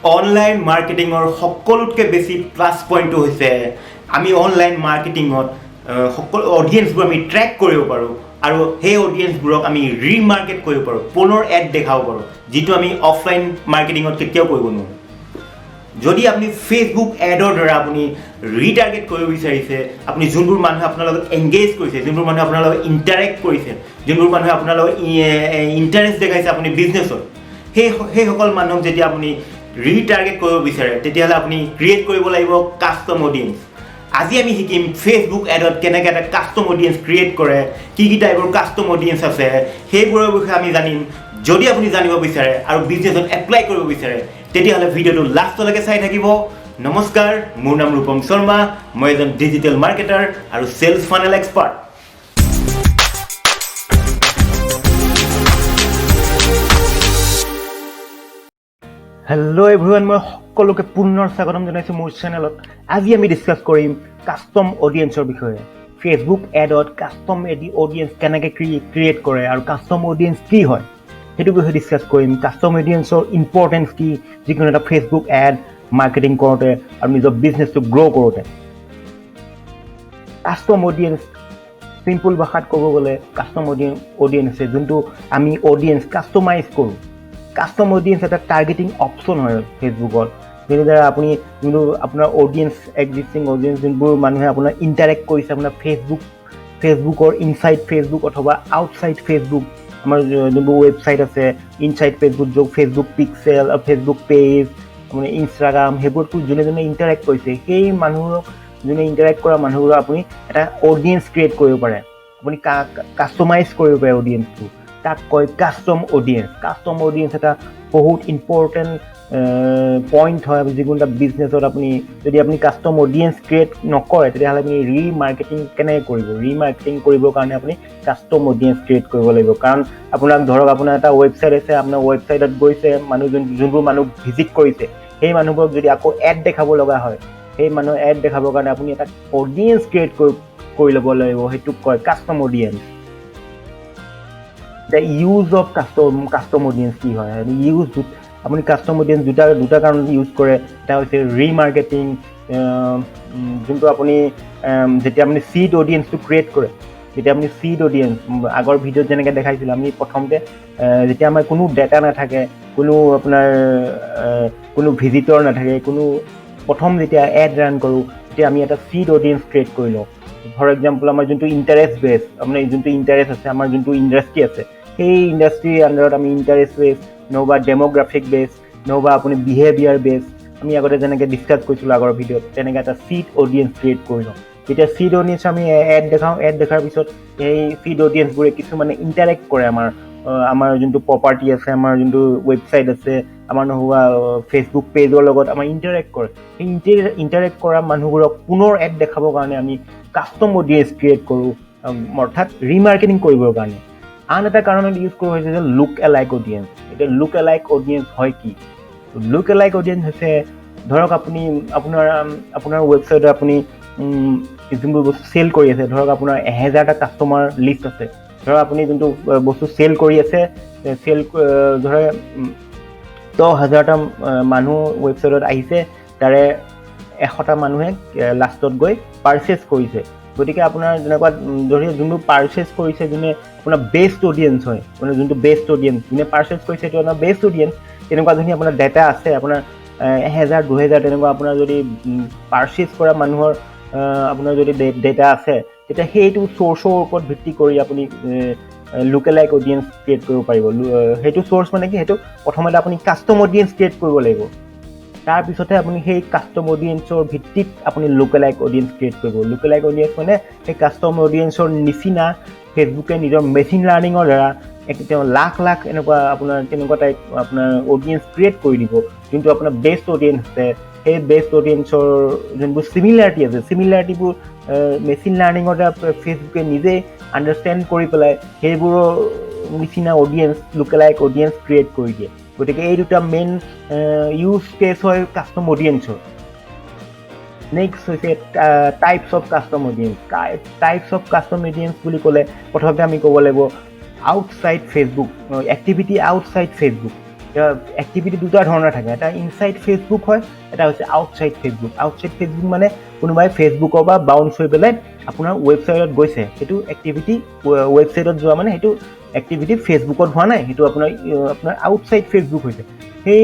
Online মাৰ্কেটিঙৰ সকলোতকৈ বেছি plus পইণ্টটো হৈছে আমি অনলাইন মাৰ্কেটিঙত সকলো অডিয়েঞ্চবোৰ আমি ট্ৰেক কৰিব পাৰোঁ আৰু সেই অডিয়েঞ্চবোৰক আমি ৰিমাৰ্কেট কৰিব পাৰোঁ, পুনৰ এড দেখাব পাৰোঁ, যিটো আমি অফলাইন মাৰ্কেটিঙত কেতিয়াও কৰিব নোৱাৰোঁ। যদি আপুনি ফেচবুক এডৰ দ্বাৰা আপুনি ৰিটাৰ্গেট কৰিব বিচাৰিছে, আপুনি যোনবোৰ মানুহে আপোনাৰ লগত এংগেজ কৰিছে, যোনবোৰ মানুহে আপোনাৰ লগত ইণ্টাৰেক্ট কৰিছে, যোনবোৰ মানুহে আপোনাৰ লগত ইণ্টাৰেষ্ট দেখাইছে আপুনি বিজনেছত, সেইসকল মানুহক যেতিয়া আপুনি ৰিটাৰ্গেট কৰিব বিচাৰে তেতিয়াহ'লে আপুনি ক্ৰিয়েট কৰিব লাগিব কাষ্টম অডিয়েঞ্চ। আজি আমি শিকিম ফেচবুক এডত কেনেকৈ এটা কাষ্টম অডিয়েঞ্চ ক্ৰিয়েট কৰে, কি টাইপৰ কাষ্টম অডিয়েঞ্চ আছে সেইবোৰৰ বিষয়ে আমি জানিম। যদি আপুনি জানিব বিচাৰে আৰু বিজনেছত এপ্লাই কৰিব বিচাৰে তেতিয়াহ'লে ভিডিঅ'টো লাষ্টলৈকে চাই থাকিব। নমস্কাৰ, মোৰ নাম ৰূপম শৰ্মা, মই এজন ডিজিটেল মাৰ্কেটাৰ আৰু sales funnel expert. Hello' everyone, মই সকলোকে পুনৰ স্বাগতম জনাইছোঁ মোৰ চেনেলত। আজি আমি ডিছকাছ কৰিম কাষ্টম অডিয়েঞ্চৰ বিষয়ে। ফেচবুক এডত কাষ্টম অডিয়েঞ্চ কেনেকৈ ক্ৰিয়েট কৰে আৰু কাষ্টম অডিয়েঞ্চ কি হয় সেইটো বিষয়ে ডিছকাছ কৰিম। কাষ্টম অডিয়েঞ্চৰ ইম্পৰ্টেঞ্চ কি যিকোনো এটা ফেচবুক এড মাৰ্কেটিং কৰোঁতে আৰু নিজৰ বিজনেছটো গ্ৰ' কৰোঁতে। কাষ্টম অডিয়েঞ্চ চিম্পল ভাষাত ক'ব গ'লে কাষ্টম অডিয়েঞ্চ আছে যোনটো আমি অডিয়েঞ্চ কাষ্টমাইজ কৰোঁ। কাষ্টম অডিয়েঞ্চ এটা টাৰ্গেটিং অপশ্যন হয় ফেচবুকত, যেনেদৰে আপুনি যোনটো আপোনাৰ অডিয়েঞ্চ এক্সিষ্টিং অডিয়েঞ্চ যোনবোৰ মানুহে আপোনাৰ ইণ্টাৰেক্ট কৰিছে আপোনাৰ ফেচবুকৰ ইনচাইড ফেচবুক অথবা আউটচাইড ফেচবুক, আমাৰ যোনবোৰ ৱেবছাইট আছে ইনচাইড ফেচবুক, য'ত ফেচবুক পিক্সেল, ফেচবুক পেজ, মানে ইনষ্টাগ্ৰাম, সেইবোৰতো যোনে ইণ্টাৰেক্ট কৰিছে সেই মানুহবোৰক, যোনে ইণ্টাৰেক্ট কৰা মানুহবোৰক আপুনি এটা অডিয়েঞ্চ ক্ৰিয়েট কৰিব পাৰে, আপুনি কাষ্টমাইজ কৰিব পাৰে অডিয়েঞ্চটো। তাক কয় কাষ্টম অডিয়েঞ্চ। কাষ্টম অডিয়েঞ্চ এটা বহুত ইম্পৰ্টেণ্ট পইণ্ট হয় যিকোনো এটা বিজনেছত। যদি আপুনি কাষ্টম অডিয়েঞ্চ ক্ৰিয়েট নকৰে তেতিয়াহ'লে আপুনি ৰিমাৰ্কেটিং কেনেকৈ কৰিব? ৰিমাৰ্কেটিং কৰিবৰ কাৰণে আপুনি কাষ্টম অডিয়েঞ্চ ক্ৰিয়েট কৰিব লাগিব। কাৰণ আপোনাক ধৰক আপোনাৰ এটা ৱেবছাইট আছে, আপোনাৰ ৱেবছাইটত গৈছে যোনবোৰ মানুহ ভিজিট কৰিছে সেই মানুহবোৰক যদি আকৌ এড দেখাব লগা হয়, সেই মানুহ এড দেখাবৰ কাৰণে আপুনি এটা অডিয়েঞ্চ ক্ৰিয়েট কৰি ল'ব লাগিব, সেইটোক কয় custom audience. The use of custom audience কি হয়? আপুনি কাষ্টম অডিয়েঞ্চ দুটা কাৰণত ইউজ কৰে। এটা হৈছে ৰিমাৰ্কেটিং, যোনটো আপুনি যেতিয়া আপুনি চিড অডিয়েঞ্চটো ক্ৰিয়েট কৰে, যেতিয়া আপুনি চিড অডিয়েঞ্চ আগৰ ভিডিঅ'ত যেনেকৈ দেখাইছিলোঁ, আমি প্ৰথমতে যেতিয়া আমাৰ কোনো ডেটা নাথাকে, কোনো ভিজিটৰ নাথাকে, প্ৰথম যেতিয়া এড ৰান কৰোঁ তেতিয়া আমি এটা চিড অডিয়েঞ্চ ক্ৰিয়েট কৰি লওঁ। ফৰ এক্সাম্পল আমাৰ যোনটো ইণ্টাৰেষ্ট বেছ, আপোনাৰ যোনটো ইণ্টাৰেষ্ট আছে, আমাৰ যোনটো ইণ্ডাষ্ট্ৰি আছে সেই ইণ্ডাষ্ট্ৰিৰ আণ্ডাৰত আমি ইণ্টাৰেষ্ট বেছ নহবা ডেম'গ্ৰাফিক বেছ নহবা আপুনি বিহেভিয়াৰ বেছ, আমি আগতে যেনেকৈ ডিছকাছ কৰিছিলোঁ আগৰ ভিডিঅ'ত, তেনেকৈ এটা চিড অডিয়েঞ্চ ক্ৰিয়েট কৰি লওঁ। যেতিয়া চিড অডিয়েঞ্চ আমি এড দেখাৰ পিছত সেই চিড অডিয়েঞ্চবোৰে কিছুমানে ইণ্টাৰেক্ট কৰে আমাৰ যোনটো প্ৰপাৰ্টি আছে, আমাৰ যোনটো ৱেবছাইট আছে, আমাৰ নহ'বা ফেচবুক পেজৰ লগত আমাৰ ইণ্টাৰেক্ট কৰে। সেই ইণ্টাৰেক্ট কৰা মানুহবোৰক পুনৰ এড দেখাবৰ কাৰণে আমি কাষ্টম অডিয়েঞ্চ ক্ৰিয়েট কৰোঁ, অৰ্থাৎ ৰিমাৰ্কেটিং কৰিবৰ কাৰণে। আন এটা কাৰণত ইউজ কৰা হৈছে যে লুক এলাইক অডিয়েঞ্চ। এতিয়া লুক এলাইক অডিয়েঞ্চ হয় কি? লুক এলাইক অডিয়েঞ্চ হৈছে, ধৰক আপুনি আপোনাৰ ৱেবছাইটত আপুনি যোনবোৰ বস্তু চেল কৰি আছে, ধৰক আপোনাৰ 1000টা কাষ্টমাৰ লিষ্ট আছে, ধৰক আপুনি যোনটো বস্তু চেল কৰি আছে, ধৰক 10,000টা মানুহ ৱেবছাইটত আহিছে, তাৰে 100টা মানুহে লাষ্টত গৈ পাৰ্চেছ কৰিছে। গতিকে আপোনাৰ যেনেকুৱা যোনবোৰ পাৰ্চেছ কৰিছে, যোনে আপোনাৰ বেষ্ট অডিয়েঞ্চ হয়, মানে যোনটো বেষ্ট অডিয়েঞ্চ যোনে পাৰ্চেছ কৰিছে সেইটো আপোনাৰ বেষ্ট অডিয়েঞ্চ। তেনেকুৱা যদি আপোনাৰ ডেটা আছে, আপোনাৰ 1000, 2000 তেনেকুৱা আপোনাৰ যদি পাৰ্চেছ কৰা মানুহৰ আপোনাৰ যদি ডেটা আছে, তেতিয়া সেইটো চ'ৰ্চৰ ওপৰত ভিত্তি কৰি আপুনি লুক এলাইক অডিয়েঞ্চ ক্ৰিয়েট কৰিব পাৰিব। সেইটো চ'ৰ্চ মানে কি? সেইটো প্ৰথমতে আপুনি কাষ্টম অডিয়েঞ্চ ক্ৰিয়েট কৰিব লাগিব, তাৰপিছতহে আপুনি সেই কাষ্টম অডিয়েঞ্চৰ ভিত্তিত আপুনি লুক এলাইক অডিয়েঞ্চ ক্ৰিয়েট কৰিব। লুক এলাইক অডিয়েঞ্চ মানে সেই কাষ্টম অডিয়েঞ্চৰ নিচিনা ফেচবুকে নিজৰ মেচিন লাৰ্ণিঙৰ দ্বাৰা তেওঁ লাখ এনেকুৱা তেনেকুৱা টাইপ আপোনাৰ অডিয়েঞ্চ ক্ৰিয়েট কৰি দিব, যোনটো আপোনাৰ বেষ্ট অডিয়েঞ্চ আছে। সেই বেষ্ট অডিয়েঞ্চৰ যোনবোৰ চিমিলাৰিটিবোৰ মেচিন লাৰ্ণিঙৰ দ্বাৰা ফেচবুকে নিজে আণ্ডাৰষ্টেণ্ড কৰি পেলাই সেইবোৰৰ নিচিনা audience, look alike audience create কৰি দিয়ে। গতিকে এই দুটা মেইন ইউজ কেছ হয় কাষ্টম অডিয়েঞ্চৰ। নেক্সট হৈছে types of custom audience. Types of custom audience বুলি ক'লে প্ৰথমতে আমি ক'ব লাগিব outside Facebook, activity outside Facebook. Activity দুটা ধৰণৰ থাকে, এটা ইনচাইড ফেচবুক হয়, এটা হৈছে আউটচাইড ফেচবুক। আউটচাইড ফেচবুক মানে কোনোবাই ফেচবুকৰ পৰা বাউন্স হৈ পেলাই আপোনাৰ ৱেবছাইটত গৈছে, সেইটো এক্টিভিটি ৱেবছাইটত যোৱা মানে সেইটো এক্টিভিটি ফেচবুকত হোৱা নাই, সেইটো আপোনাৰ আউটচাইড ফেচবুক হৈছে। সেই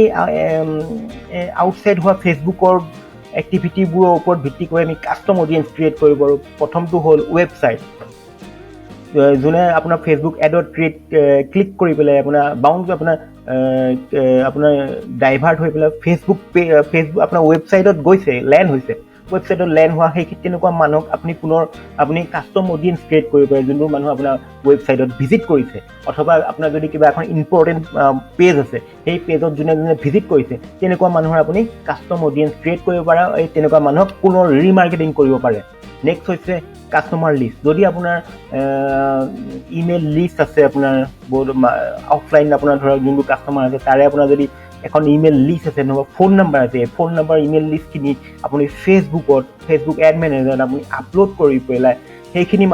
আউটচাইড হোৱা ফেচবুকৰ এক্টিভিটিবোৰৰ ওপৰত ভিত্তি কৰি আমি কাষ্টম অডিয়েঞ্চ ক্ৰিয়েট কৰিব পাৰোঁ। প্ৰথমটো হ'ল ৱেবছাইট, যোনে আপোনাৰ ফেচবুক এডত ক্লিক কৰি পেলাই আপোনাৰ ডাইভাৰ্ট হৈ পেলাই ফেচবুক আপোনাৰ ৱেবছাইটত গৈছে, লেণ্ড হৈছে, ৱেবছাইটত লেণ্ড হোৱা সেই তেনেকুৱা মানুহক আপুনি কাষ্টম অডিয়েঞ্চ ক্ৰিয়েট কৰিব পাৰে, যোনবোৰ মানুহ আপোনাৰ ৱেবছাইটত ভিজিট কৰিছে। অথবা আপোনাৰ যদি কিবা এখন ইম্পৰ্টেণ্ট পেজ আছে, সেই পেজত যোনে ভিজিট কৰিছে, তেনেকুৱা মানুহৰ আপুনি কাষ্টম অডিয়েঞ্চ ক্ৰিয়েট কৰিব পাৰে, এই তেনেকুৱা মানুহক পুনৰ ৰিমাৰ্কেটিং কৰিব পাৰে। নেক্সট হৈছে কাষ্টমাৰ লিষ্ট। যদি আপোনাৰ ইমেইল লিষ্ট আছে, আপোনাৰ অফলাইন আপোনাৰ ধৰক যোনবোৰ কাষ্টমাৰ আছে, তাৰে আপোনাৰ যদি এখন ইমেইল লিষ্ট আছে, নহ'বা ফোন নাম্বাৰ আছে, ফোন নাম্বাৰ ইমেইল লিষ্টখিনি আপুনি ফেচবুক এড মেনেজাৰত আপুনি আপলোড কৰি পেলাই সেইখিনি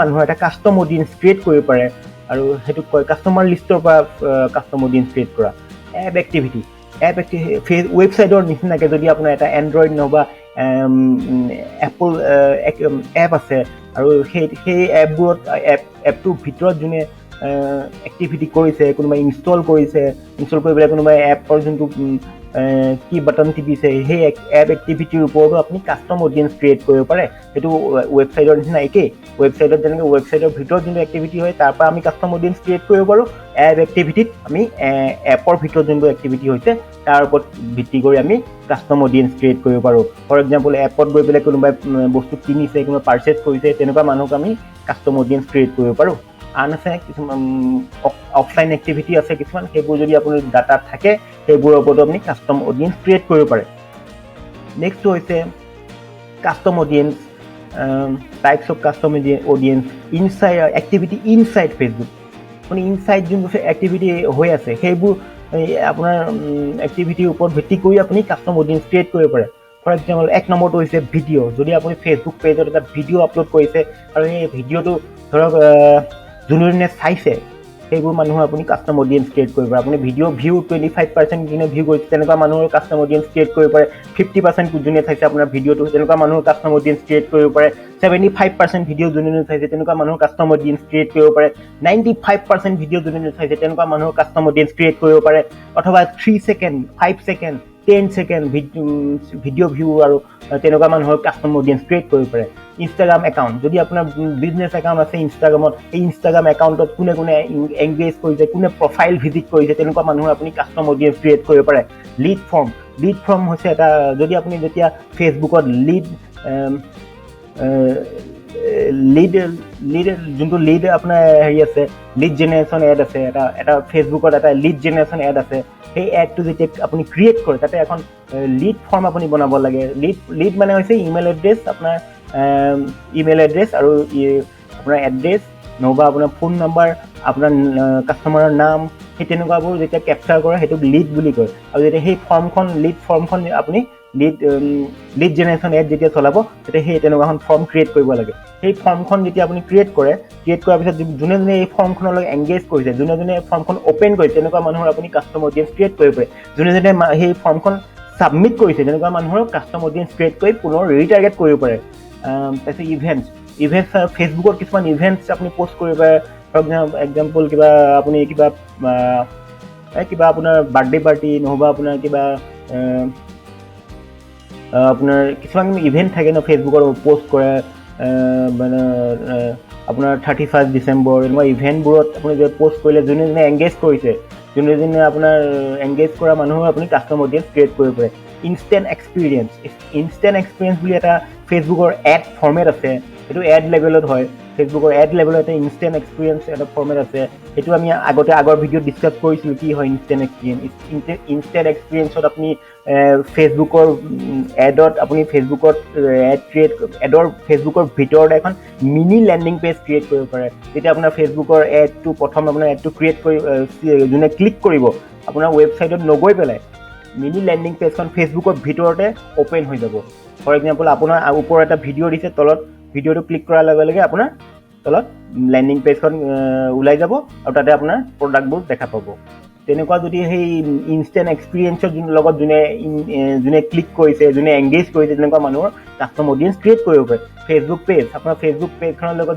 মানুহৰ এটা কাষ্টম অডিয়েঞ্চ ক্ৰিয়েট কৰিব পাৰে, আৰু সেইটোক কয় কাষ্টমাৰ লিষ্টৰ পৰা কাষ্টম অডিয়েঞ্চ ক্ৰিয়েট কৰা। এপ এক্টিভিটি ৱেবছাইটৰ নিচিনাকৈ যদি আপোনাৰ এটা এণ্ড্ৰইড নহ'বা এপল এপ আছে, আৰু সেই এপটোৰ ভিতৰত যোনে এক্টিভিটি কৰিছে, কোনোবাই ইনষ্টল কৰি পেলাই কোনোবাই এপৰ যোনটো কি বাটন টিপিছে, সেই এপ এক্টিভিটিৰ ওপৰতো আপুনি কাষ্টম অডিয়েঞ্চ ক্ৰিয়েট কৰিব পাৰে। সেইটো ৱেবছাইটৰ নিচিনা একেই। ৱেবছাইটত যেনেকৈ ৱেবছাইটৰ ভিতৰত যোনটো এক্টিভিটি হয়, তাৰ পৰা আমি কাষ্টম অডিয়েঞ্চ ক্ৰিয়েট কৰিব পাৰোঁ। এপ এক্টিভিটিত আমি এপৰ ভিতৰত যোনটো এক্টিভিটি হৈছে, তাৰ ওপৰত ভিত্তি কৰি আমি কাষ্টম অডিয়েঞ্চ ক্ৰিয়েট কৰিব পাৰোঁ। ফৰ এক্সাম্পল, এপত গৈ পেলাই কোনোবাই বস্তু কিনিছে, কোনোবাই পাৰ্চেছ কৰিছে, তেনেকুৱা মানুহক আমি কাষ্টম অডিয়েঞ্চ ক্ৰিয়েট কৰিব পাৰোঁ। আন আছে কিছুমান অফলাইন এক্টিভিটি আছে কিছুমান, সেইবোৰ যদি আপোনাৰ ডাটাত থাকে, সেইবোৰৰ ওপৰতো আপুনি কাষ্টম অডিয়েঞ্চ ক্ৰিয়েট কৰিব পাৰে। নেক্সট হৈছে custom audience, types of custom audience, activity inside Facebook. আপুনি ইনচাইড যোনবোৰ এক্টিভিটি হৈ আছে, সেইবোৰ আপোনাৰ এক্টিভিটিৰ ওপৰত ভিত্তি কৰি আপুনি কাষ্টম অডিয়েঞ্চ ক্ৰিয়েট কৰিব পাৰে। ফৰ এক্সাম্পল, এক নম্বৰটো হৈছে ভিডিঅ'। যদি আপুনি ফেচবুক পেজত এটা ভিডিঅ' আপলোড কৰিছে, আৰু সেই ভিডিঅ'টো ধৰক যোনে চাইছে, সেইবোৰ মানুহৰ আপুনি কাষ্টম অডিয়েঞ্চ ক্ৰিয়েট কৰিব পাৰে। আপুনি ভিডিঅ' ভিউ 25% যোনে ভিউ কৰিছে, তেনেকুৱা মানুহৰ কাষ্টম অডিয়েঞ্চ ক্ৰিয়েট কৰিব পাৰে। 50% যোনে চাইছে আপোনাৰ ভিডিঅ'টো, তেনেকুৱা মানুহৰ কাষ্টম অডিয়েঞ্চ ক্ৰিয়েট কৰিব পাৰে। 75% ভিডিঅ' যোনে চাইছে, তেনেকুৱা মানুহৰ কাষ্টম অডিয়েঞ্চ ক্ৰিয়েট কৰিব পাৰে। 95% ভিডিঅ' যোনে চাইছে, তেনেকুৱা মানুহৰ কাষ্টম অডিয়েঞ্চ ক্ৰিয়েট কৰিব পাৰে। অথবা 3 second, 5 second, 10 second video' view আৰু তেনেকুৱা মানুহৰ কাষ্টম অডিয়েঞ্চ ক্ৰিয়েট কৰিব পাৰে। ইনষ্টাগ্ৰাম একাউণ্ট, যদি আপোনাৰ বিজনেছ একাউণ্ট আছে ইনষ্টাগ্ৰামত, এই ইনষ্টাগ্ৰাম একাউণ্টত কোনে এংগেজ কৰিছে, কোনে প্ৰফাইল ভিজিট কৰিছে, তেনেকুৱা মানুহৰ আপুনি কাষ্টম অডিয়েঞ্চ ক্ৰিয়েট কৰিব পাৰে। লিড ফৰ্ম হৈছে এটা, যদি আপুনি যেতিয়া ফেচবুকত যোনটো লিড আপোনাৰ হেৰি আছে, লিড জেনেৰেশ্যন এড আছে, এটা ফেচবুকত এটা লিড জেনেৰেশ্যন এড আছে, সেই এডটো যেতিয়া আপুনি ক্ৰিয়েট কৰে, তাতে এখন লিড ফৰ্ম আপুনি বনাব লাগে। লিড মানে হৈছে ইমেইল এড্ৰেছ, আপোনাৰ ইমেইল এড্ৰেছ আৰু আপোনাৰ এড্ৰেছ, নহবা আপোনাৰ ফোন নাম্বাৰ, আপোনাৰ কাষ্টমাৰৰ নাম, সেই তেনেকুৱাবোৰ যেতিয়া কেপচাৰ কৰে, সেইটোক লিড বুলি কয়। আৰু যেতিয়া সেই লিড ফৰ্মখন আপুনি লিড জেনেৰেশ্যন এড যেতিয়া চলাব, তেতিয়া সেই তেনেকুৱা এখন ফৰ্ম ক্ৰিয়েট কৰিব লাগে। সেই ফৰ্মখন যেতিয়া আপুনি ক্ৰিয়েট কৰাৰ পিছত যোনে এই ফৰ্মখনৰ লগত এংগেজ কৰিছে, যোনে ফৰ্মখন অ'পেন কৰিছে, তেনেকুৱা মানুহৰ আপুনি কাষ্টম অডিয়েঞ্চ ক্ৰিয়েট কৰিব পাৰে। যোনে সেই ফৰ্মখন ছাবমিট কৰিছে, তেনেকুৱা মানুহৰ কাষ্টম অডিয়েঞ্চ ক্ৰিয়েট কৰি পুনৰ ৰিটাৰ্গেট কৰিব পাৰে। তাৰপিছত ইভেণ্টছ, ফেচবুকত কিছুমান ইভেণ্টছ আপুনি পষ্ট কৰিব পাৰে। ফৰ এক্সাম্পল, আপুনি কিবা আপোনাৰ বাৰ্থডে পাৰ্টি, নহ'বা আপোনাৰ কিবা আপোনাৰ কিছুমান ইভেণ্ট থাকে ন, ফেচবুকত পষ্ট কৰে, মানে আপোনাৰ 31 ডিচেম্বৰ, এনেকুৱা ইভেণ্টবোৰত আপুনি যে পষ্ট কৰিলে, যোনে এংগেজ কৰিছে, যোনে আপোনাৰ এংগেজ কৰা মানুহৰ আপুনি কাষ্টম অডিয়েঞ্চ ক্ৰিয়েট কৰিব পাৰে। ইনষ্টেণ্ট এক্সপিৰিয়েঞ্চ বুলি এটা ফেচবুকৰ এড ফৰ্মেট আছে, সেইটো এড লেভেলত হয়। ফেচবুকৰ এড লেভেলত এটা ইনষ্টেণ্ট এক্সপিৰিয়েঞ্চ এটা ফৰ্মেট আছে, সেইটো আমি আগৰ ভিডিঅ'ত ডিছকাছ কৰিছিলোঁ কি হয় ইনষ্টেণ্ট এক্সপিৰিয়েঞ্চ। ইনষ্টেণ্ট এক্সপিৰিয়েঞ্চত আপুনি ফেচবুকৰ এডত আপুনি ফেচবুকৰ ভিতৰত এখন মিনি লেণ্ডিং পেজ ক্ৰিয়েট কৰিব পাৰে। যেতিয়া আপোনাৰ ফেচবুকৰ প্ৰথম আপোনাৰ এডটো ক্ৰিয়েট কৰি যোনে ক্লিক কৰিব, আপোনাৰ ৱেবছাইটত নগৈ পেলাই মিনি লেণ্ডিং পেজখন ফেচবুকৰ ভিতৰতে অ'পেন হৈ যাব। ফৰ এক্সাম্পল, আপোনাৰ ওপৰত এটা ভিডিঅ' দিছে, তলত ভিডিঅ'টো ক্লিক কৰাৰ লগে লগে আপোনাৰ তলত লেণ্ডিং পেজখন ওলাই যাব, আৰু তাতে আপোনাৰ প্ৰডাক্টবোৰ দেখা পাব। তেনেকুৱা যদি সেই ইনষ্টেণ্ট এক্সপিৰিয়েঞ্চৰ লগত যোনে ক্লিক কৰিছে, যোনে এংগেজ কৰিছে, তেনেকুৱা মানুহৰ কাষ্টম অডিয়েঞ্চ ক্ৰিয়েট কৰিব পাৰে। ফেচবুক পেজ, আপোনাৰ ফেচবুক পেজখনৰ লগত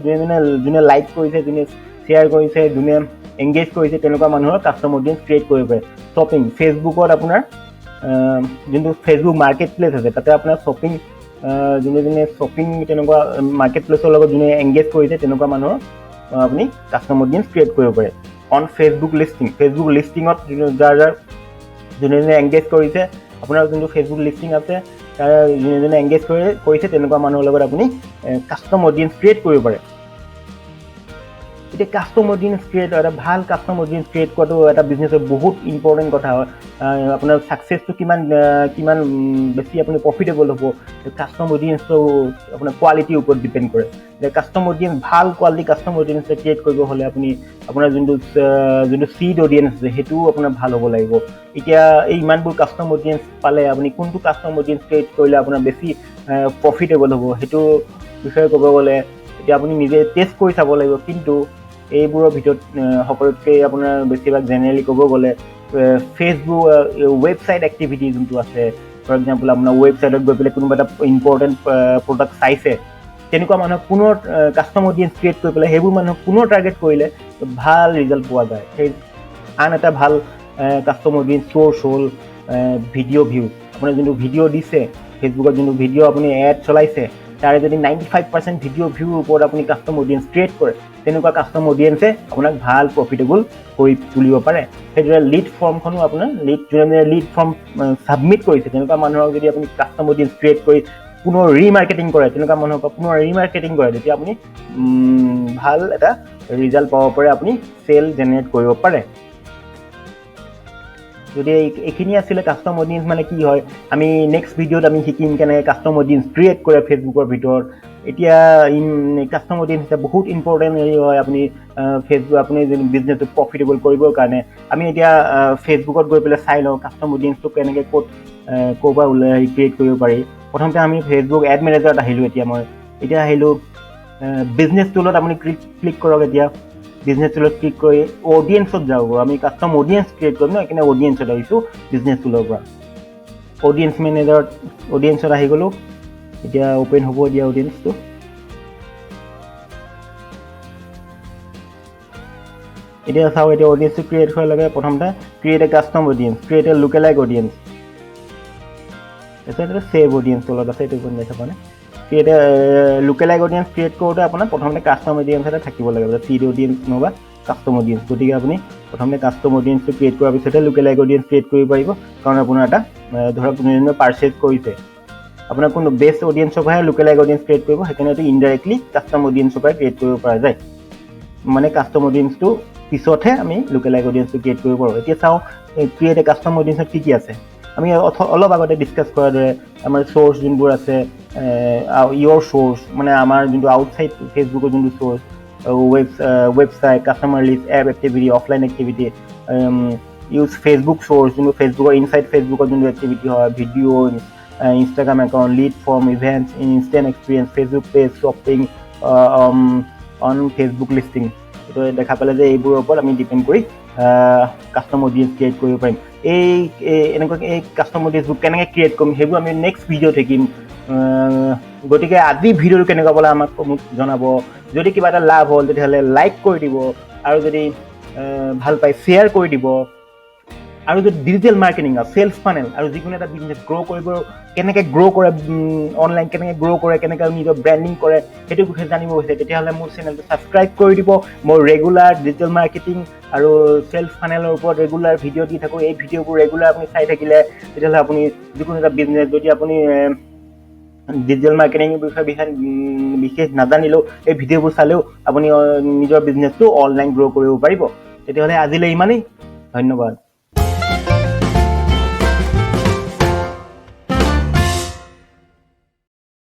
যোনে লাইক কৰিছে, যোনে শ্বেয়াৰ কৰিছে, যোনে এংগেজ কৰিছে, তেনেকুৱা মানুহৰ কাষ্টম অডিয়েঞ্চ ক্ৰিয়েট কৰিব পাৰে। শ্বপিং, ফেচবুকত আপোনাৰ যোনটো ফেচবুক মাৰ্কেট প্লেচ আছে, তাতে আপোনাৰ শ্বপিং যোনে শ্বপিং তেনেকুৱা মাৰ্কেট প্লেচৰ লগত যোনে এংগেজ কৰিছে, তেনেকুৱা মানুহৰ আপুনি কাষ্টম অডিয়েঞ্চ ক্ৰিয়েট কৰিব পাৰে। অন ফেচবুক লিষ্টিং, ফেচবুক লিষ্টিঙত যোনে এংগেজ কৰিছে, আপোনাৰ যোনটো ফেচবুক লিষ্টিং আছে তাৰ যোনে এংগেজ কৰিছে, তেনেকুৱা মানুহৰ লগত আপুনি কাষ্টম অডিয়েঞ্চ ক্ৰিয়েট কৰিব পাৰে। এতিয়া কাষ্টম অডিয়েঞ্চ ক্ৰিয়েট, এটা ভাল কাষ্টম অডিয়েঞ্চ ক্ৰিয়েট কৰাটো এটা বিজনেছৰ বহুত ইম্পৰ্টেণ্ট কথা হয়। আপোনাৰ ছাকচেছটো কিমান বেছি আপুনি প্ৰফিটেবল হ'ব, কাষ্টম অডিয়েঞ্চটো আপোনাৰ কোৱালিটিৰ ওপৰত ডিপেণ্ড কৰে। এতিয়া কাষ্টম অডিয়েঞ্চ, ভাল কোৱালিটি কাষ্টম অডিয়েঞ্চ ক্ৰিয়েট কৰিব হ'লে আপোনাৰ যোনটো চিড অডিয়েঞ্চ আছে সেইটোও আপোনাৰ ভাল হ'ব লাগিব। এতিয়া এই ইমানবোৰ কাষ্টম অডিয়েঞ্চ পালে আপুনি কোনটো কাষ্টম অডিয়েঞ্চ ক্ৰিয়েট কৰিলে আপোনাৰ বেছি প্ৰফিটেবল হ'ব, সেইটো বিষয়ে ক'ব গ'লে এতিয়া আপুনি নিজে টেষ্ট কৰি চাব লাগিব। কিন্তু এইবোৰৰ ভিতৰত সকলোতকৈ আপোনাৰ বেছিভাগ জেনেৰেলি ক'ব গ'লে ফেচবুক ৱেবছাইট এক্টিভিটি যোনটো আছে, ফৰ এক্সাম্পল আপোনাৰ ৱেবছাইটত গৈ পেলাই কোনোবা এটা ইম্পৰ্টেণ্ট প্ৰডাক্ট চাইছে, তেনেকুৱা মানুহক পুনৰ কাষ্টম অডিয়েঞ্চ ক্ৰিয়েট কৰি পেলাই সেইবোৰ মানুহক পুনৰ টাৰ্গেট কৰিলে ভাল ৰিজাল্ট পোৱা যায়। সেই আন এটা ভাল কাষ্টম অডিয়েঞ্চ চ'ৰ্চ হ'ল ভিডিঅ' ভিউজ। আপোনাৰ যোনটো ভিডিঅ' দিছে, ফেচবুকত যোনটো ভিডিঅ' আপুনি এড চলাইছে, তাৰে যদি 95% ভিডিঅ' ভিউৰ ওপৰত আপুনি কাষ্টম অডিয়েঞ্চ ক্ৰিয়েট কৰে, তেনেকুৱা কাষ্টম অডিয়েঞ্চে আপোনাক ভাল প্ৰফিটেবল কৰি তুলিব পাৰে। সেইদৰে লিড ফৰ্মখনো আপোনাৰ যোনে লিড ফৰ্ম ছাবমিট কৰিছে, তেনেকুৱা মানুহক যদি আপুনি কাষ্টম অডিয়েঞ্চ ক্ৰিয়েট কৰি পুনৰ ৰিমাৰ্কেটিং কৰে, তেনেকুৱা মানুহক পুনৰ ৰিমাৰ্কেটিং কৰে, তেতিয়া আপুনি ভাল এটা ৰিজাল্ট পাব পাৰে, আপুনি চেল জেনেৰেট কৰিব পাৰে। যদি এইখিনি আছিলে কাষ্টম অডিয়েঞ্চ মানে কি হয়, আমি নেক্সট ভিডিঅ'ত আমি শিকিম কেনেকৈ কাষ্টম অডিয়েঞ্চ ক্ৰিয়েট কৰে ফেচবুকৰ ভিতৰত। এতিয়া কাষ্টম অডিয়েঞ্চ এটা বহুত ইম্পৰ্টেণ্ট হয় আপুনি আপুনি যদি বিজনেছটো প্ৰফিটেবল কৰিবৰ কাৰণে। আমি এতিয়া ফেচবুকত গৈ পেলাই চাই লওঁ কাষ্টম অডিয়েঞ্চটো কেনেকৈ ক'ৰ পৰা ক্ৰিয়েট কৰিব পাৰি। প্ৰথমতে আমি ফেচবুক এড মেনেজাৰত আহিলোঁ। এতিয়া আহিলোঁ বিজনেছ টুলত আপুনি ক্লিক কৰক। এতিয়া বিজনেছ টুলত ক্লিক কৰি অডিয়েঞ্চত যাওক, আমি কাষ্টম অডিয়েঞ্চ ক্ৰিয়েট কৰিম ন, সেইকাৰণে অডিয়েঞ্চত আহিছোঁ বিজনেছ টুলৰ পৰা। অডিয়েঞ্চ মেনেজাৰত অডিয়েঞ্চত আহি গ'লোঁ। এতিয়া অ'পেন হ'ব এতিয়া অডিয়েঞ্চটো। এতিয়া চাওক, এতিয়া অডিয়েঞ্চটো ক্ৰিয়েট হোৱাৰ লগে প্ৰথমতে ক্ৰিয়েট এ কাষ্টম অডিয়েঞ্চ, ক্ৰিয়েট এ লোকেলাইক অডিয়েঞ্চ, তাৰপিছত ছেভ অডিয়েঞ্চ তলত আছে, এইটো দেখা পোৱা নাই। ক্ৰিয়েট এ লোকেলাইক অডিয়েঞ্চ ক্ৰিয়েট কৰোঁতে আপোনাৰ প্ৰথমতে কাষ্টম অডিয়েঞ্চ এটা থাকিব লাগিব, চিড অডিয়েঞ্চ নহ'বা কাষ্টম অডিয়েঞ্চ। গতিকে আপুনি প্ৰথমতে কাষ্টম অডিয়েঞ্চটো ক্ৰিয়েট কৰাৰ পিছতহে লোকেলাইক অডিয়েঞ্চ ক্ৰিয়েট কৰিব পাৰিব। কাৰণ আপোনাৰ এটা ধৰক যোনে পাৰ্চেজ কৰিছে, আপোনাৰ কোনো বেষ্ট অডিয়েঞ্চৰ পৰাহে লোকেলাইক অডিয়েঞ্চ ক্ৰিয়েট কৰিব, সেইকাৰণে এইটো ইনডাইৰেক্টলি কাষ্টম অডিয়েঞ্চৰ পৰাই ক্ৰিয়েট কৰিব পৰা যায়। মানে কাষ্টম অডিয়েঞ্চটো পিছতহে আমি লোকেলাইক অডিয়েঞ্চটো ক্ৰিয়েট কৰিব পাৰোঁ। এতিয়া চাওঁ ক্ৰিয়েট এ কাষ্টম অডিয়েঞ্চত কি আছে। আমি অলপ আগতে ডিছকাছ কৰাৰ দৰে আমাৰ চ'ৰ্চ যোনবোৰ আছে, ইয়ৰ চ'ৰ্চ মানে আমাৰ যোনটো আউটছাইড ফেচবুকৰ যোনটো source, website, customer list, app activity, offline activity, use Facebook source যোনটো ফেচবুকৰ ইনচাইড ফেচবুকৰ যোনটো এক্টিভিটি হয়, video', Instagram account, lead form, events, instant experience, Facebook page, shopping, on Facebook listing. এইটো দেখা পালে যে এইবোৰৰ ওপৰত আমি ডিপেণ্ড কৰি কাষ্টম অডিয়েঞ্চ ক্ৰিয়েট কৰিব পাৰিম। এনেকুৱাকৈ এই কাষ্টম অডিয়েঞ্চবোৰ কেনেকৈ ক্ৰিয়েট কৰিম সেইবোৰ আমি নেক্সট ভিডিঅ'ত শিকিম। গতিকে আজি ভিডিঅ'টো কেনেকুৱা পালে মোক জনাব। যদি কিবা এটা লাভ হ'ল তেতিয়াহ'লে লাইক কৰি দিব, আৰু যদি ভাল পায় শ্বেয়াৰ কৰি দিব। আৰু যদি ডিজিটেল মাৰ্কেটিং আৰু চেলছ ফানেল আৰু যিকোনো এটা বিজনেছ কেনেকৈ গ্ৰ' কৰে, অনলাইন কেনেকৈ গ্ৰ' কৰে, কেনেকৈ নিজৰ ব্ৰেণ্ডিং কৰে, সেইটো বিষয়ে জানিব বিচাৰে, তেতিয়াহ'লে মোৰ চেনেলটো ছাবস্ক্ৰাইব কৰি দিব। মই ৰেগুলাৰ ডিজিটেল মাৰ্কেটিং আৰু চেলছ ফানেলৰ ওপৰত ৰেগুলাৰ ভিডিঅ' দি থাকোঁ। এই ভিডিঅ'বোৰ ৰেগুলাৰ আপুনি চাই থাকিলে তেতিয়াহ'লে আপুনি যিকোনো এটা বিজনেছ, যদি আপুনি ডিজিটেল মাৰ্কেটিঙৰ বিষয়ে বিশেষ নাজানিলেও এই ভিডিঅ'বোৰ চালেও আপুনি নিজৰ বিজনেছটো অনলাইন গ্ৰ' কৰিব পাৰিব। তেতিয়াহ'লে আজিলৈ ইমানেই, ধন্যবাদ।